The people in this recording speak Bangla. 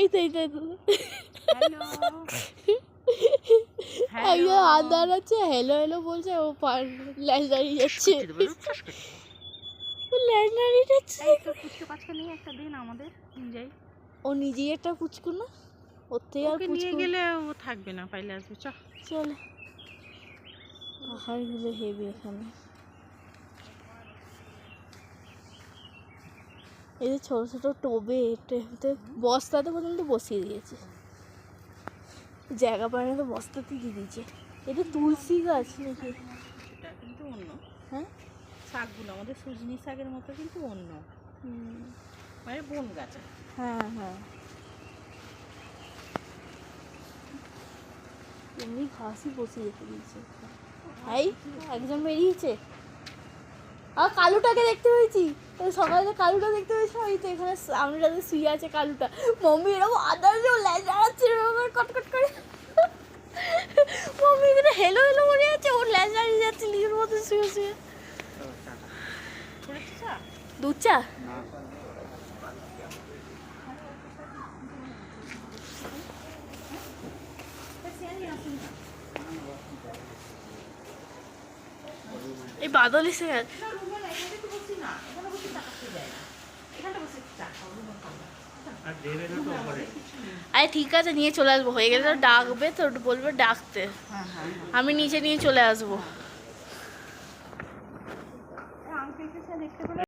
এই তো একজন আদার আছে, হ্যালো হ্যালো বলছে, ও ল্যাজ দাঁড়িয়ে যাচ্ছে, ল্যাজ দাঁড়িয়ে যাচ্ছে। ও নিজেই একটা পুচকু না, ওর থেকে আর নিয়ে গেলে ও থাকবে না, পাইলে আসবে। চলো, পাহাড়গুলো হেভি এখানে। এই যে ছোট ছোট টোবে বস্তাতে পর্যন্ত বসিয়ে দিয়েছে, জায়গা পায় না তো বস্তাতে দিয়ে দিয়েছে। এটা তুলসী গাছ নাকি? এটা কিন্তু অন্য। হ্যাঁ, শাকগুলো আমাদের সজনি শাকের মতো, কিন্তু অন্য, মানে বন গাছ। হ্যাঁ হ্যাঁ, এমনি ঘাসই বসিয়ে রেখে দিয়েছে। এই একজন বেরিয়েছে, আর কালুটাকে দেখতে পেয়েছি, সকালে কালুটা দেখতে পেয়েছি। ওই তো এখানে সামনে যাদের শুয়ে আছে কালুটা, মম্মি এরকম আদার ল্যাজাড়াচ্ছে কটকট করে, মম্মি এখানে হেলো হেলো করে যাচ্ছে, ওর ল্যাজাড়িয়ে যাচ্ছে নিজের মতো শুয়ে শুয়ে। দুধ চা? এই বাদল এসে গেছে। আরে ঠিক আছে, নিয়ে চলে আসবো, হয়ে গেলে তো ডাকবে, তো বলবে ডাকতে, আমি নিচে নিয়ে চলে আসবো।